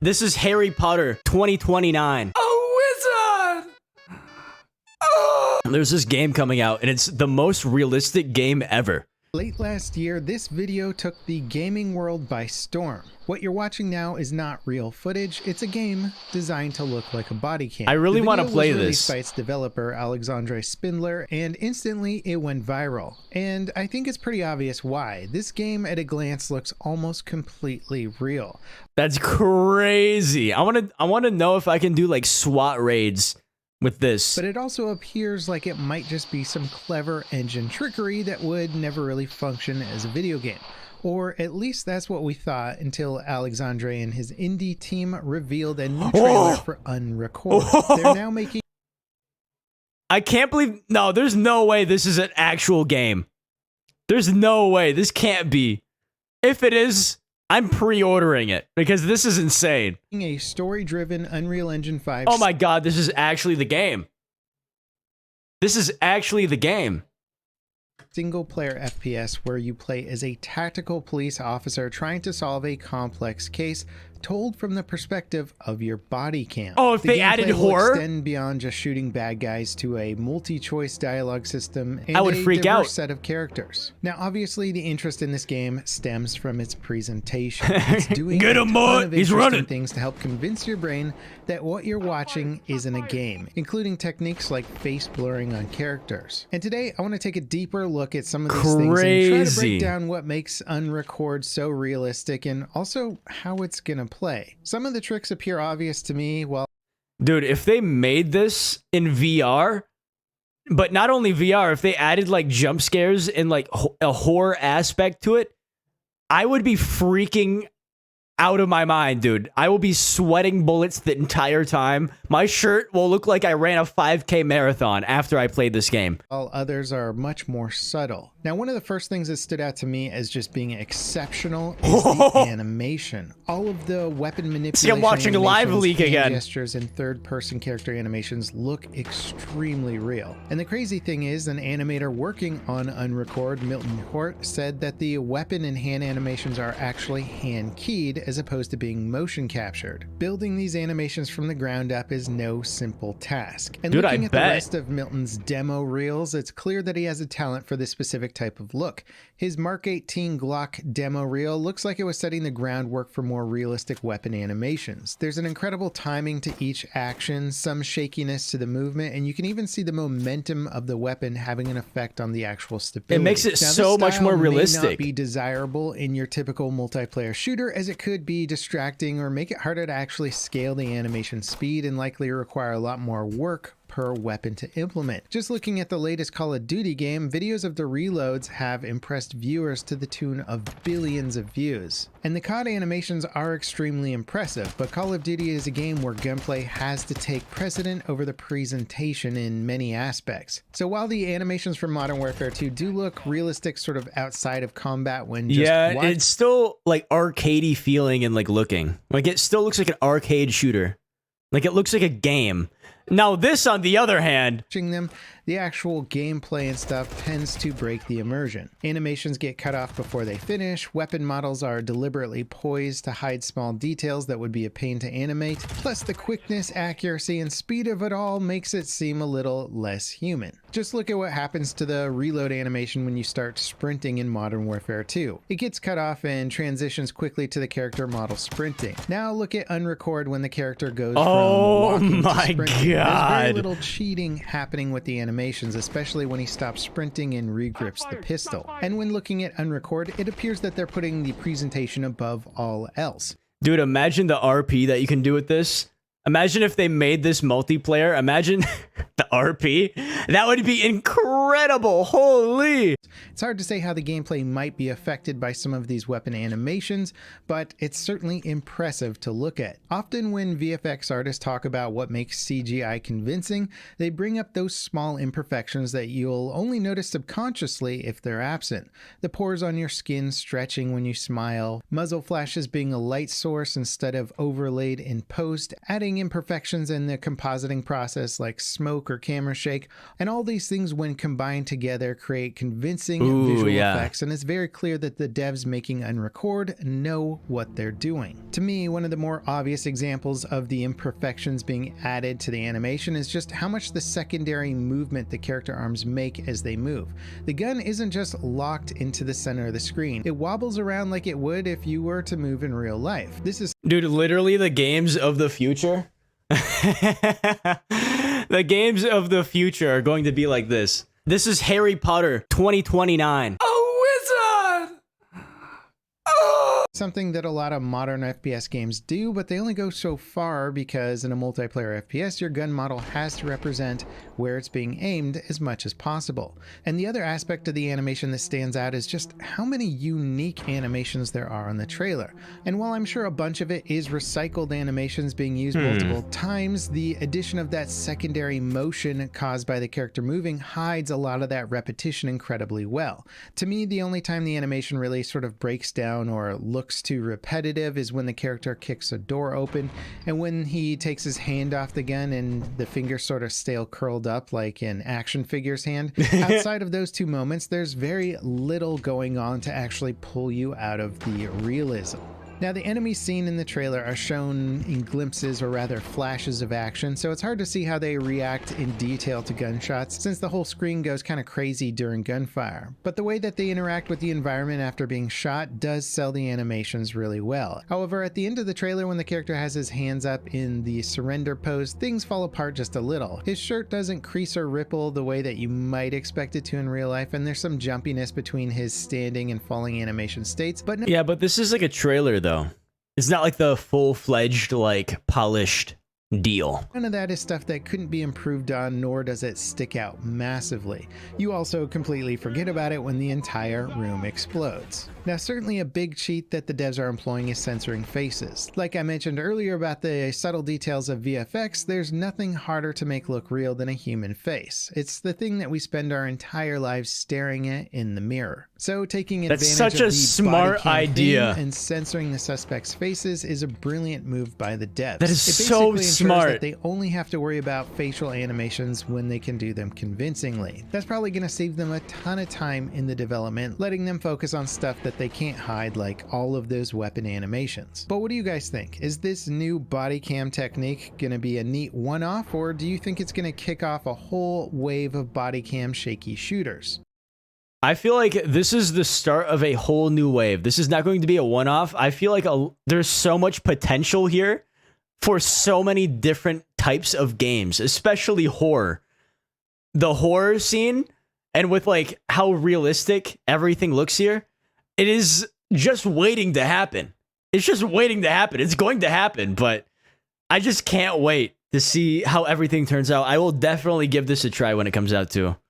This is Harry Potter 2029. A wizard! Oh! There's this game coming out, and it's the most realistic game ever. Late last year, this video took the gaming world by storm. What you're watching now is not real footage, it's a game designed to look like a body cam. I really want to play was this. released by its developer, Alexandre Spindler, and instantly it went viral. And I think it's pretty obvious why. This game at a glance looks almost completely real. That's crazy. I want to know if I can do like SWAT raids with this. But it also appears like it might just be some clever engine trickery that would never really function as a video game. Or at least that's what we thought until Alexandre and his indie team revealed a new trailer for Unrecord. They're now making... I can't believe... No, there's no way this is an actual game. There's no way. This can't be. If it is, I'm pre-ordering it because this is insane. A story-driven Unreal Engine 5... Oh my god, this is actually the game. This is actually the game. Single-player FPS where you play as a tactical police officer trying to solve a complex case told from the perspective of your body cam. Oh, if they added horror? Extend beyond just shooting bad guys to a multi-choice dialogue system and I would freak out. Set of characters. Now, obviously, the interest in this game stems from its presentation. It's doing Get him, boy! He's running. Things to help convince your brain that what you're watching isn't a game, including techniques like face blurring on characters. And today, I want to take a deeper look at some of these things and try to break down what makes Unrecord so realistic and also how it's gonna play. Some of the tricks appear obvious to me while... Dude, if they made this in VR, but not only VR, if they added like jump scares and like a horror aspect to it, I would be freaking out of my mind, dude. I will be sweating bullets the entire time. My shirt will look like I ran a 5K marathon after I played this game. While others are much more subtle. Now, one of the first things that stood out to me as just being exceptional is the animation. All of the weapon manipulation, see, I'm watching Live Leak again. Gestures and third-person character animations look extremely real. And the crazy thing is, an animator working on Unrecord, Milton Hort, said that the weapon and hand animations are actually hand-keyed as opposed to being motion captured. Building these animations from the ground up is no simple task. And dude, looking at the rest of Milton's demo reels, it's clear that he has a talent for this specific type of look. His Mark 18 Glock demo reel looks like it was setting the groundwork for more realistic weapon animations. There's an incredible timing to each action, some shakiness to the movement, and you can even see the momentum of the weapon having an effect on the actual stability. It makes it so much more realistic. May not be desirable in your typical multiplayer shooter, as it could be distracting or make it harder to actually scale the animation speed and likely require a lot more work per weapon to implement. Just looking at the latest Call of Duty game, videos of the reloads have impressed viewers to the tune of billions of views. And the COD animations are extremely impressive, but Call of Duty is a game where gunplay has to take precedent over the presentation in many aspects. So while the animations from Modern Warfare 2 do look realistic sort of outside of combat when just it's still like arcadey feeling and like looking. Like it still looks like an arcade shooter. Like it looks like a game. Now this, on the other hand, them, the actual gameplay and stuff tends to break the immersion. Animations get cut off before they finish, weapon models are deliberately poised to hide small details that would be a pain to animate, plus the quickness, accuracy, and speed of it all makes it seem a little less human. Just look at what happens to the reload animation when you start sprinting in Modern Warfare 2. It gets cut off and transitions quickly to the character model sprinting. Now look at Unrecord when the character goes from walking to sprinting. There's very little cheating happening with the animations, especially when he stops sprinting and regrips the pistol. And when looking at Unrecord, it appears that they're putting the presentation above all else. Dude, imagine the RP that you can do with this. Imagine if they made this multiplayer. Imagine the RP. That would be incredible. Holy. It's hard to say how the gameplay might be affected by some of these weapon animations, but it's certainly impressive to look at. Often when VFX artists talk about what makes CGI convincing, they bring up those small imperfections that you'll only notice subconsciously if they're absent. The pores on your skin stretching when you smile, muzzle flashes being a light source instead of overlaid in post, adding adding imperfections in the compositing process like smoke or camera shake, and all these things when combined together create convincing visual effects, and it's very clear that the devs making Unrecord know what they're doing. To me, one of the more obvious examples of the imperfections being added to the animation is just how much the secondary movement the character arms make as they move. The gun isn't just locked into the center of the screen. It wobbles around like it would if you were to move in real life. This is Dude, literally the games of the future. The games of the future are going to be like this. This is Harry Potter 2029. something that a lot of modern FPS games do, but they only go so far because in a multiplayer FPS, your gun model has to represent where it's being aimed as much as possible. And the other aspect of the animation that stands out is just how many unique animations there are on the trailer. And while I'm sure a bunch of it is recycled animations being used multiple times, the addition of that secondary motion caused by the character moving hides a lot of that repetition incredibly well. To me, the only time the animation really sort of breaks down or looks too repetitive is when the character kicks a door open and when he takes his hand off the gun and the finger sort of stale curled up like an action figure's hand. Outside of those two moments, there's very little going on to actually pull you out of the realism. Now, the enemies seen in the trailer are shown in glimpses, or rather flashes of action, so it's hard to see how they react in detail to gunshots since the whole screen goes kind of crazy during gunfire. But the way that they interact with the environment after being shot does sell the animations really well. However, at the end of the trailer, when the character has his hands up in the surrender pose, things fall apart just a little. His shirt doesn't crease or ripple the way that you might expect it to in real life, and there's some jumpiness between his standing and falling animation states. But yeah, but this is like a trailer though. It's not like the full-fledged, like, polished deal. None of that is stuff that couldn't be improved on, nor does it stick out massively. You also completely forget about it when the entire room explodes. Now, certainly a big cheat that the devs are employing is censoring faces. Like I mentioned earlier about the subtle details of VFX, there's nothing harder to make look real than a human face. It's the thing that we spend our entire lives staring at in the mirror. So taking advantage That's such of a the smart body cam idea. thing and censoring the suspects' faces is a brilliant move by the devs. That is It so basically ensures smart. that they only have to worry about facial animations when they can do them convincingly. That's probably going to save them a ton of time in the development, letting them focus on stuff that they can't hide, like all of those weapon animations. But what do you guys think? Is this new body cam technique going to be a neat one-off, or do you think it's going to kick off a whole wave of body cam shaky shooters? I feel like this is the start of a whole new wave. This is not going to be a one-off. I feel like there's so much potential here for so many different types of games, especially horror. The horror scene, and with like how realistic everything looks here, it is just waiting to happen. It's just waiting to happen. It's going to happen, but I just can't wait to see how everything turns out. I will definitely give this a try when it comes out too.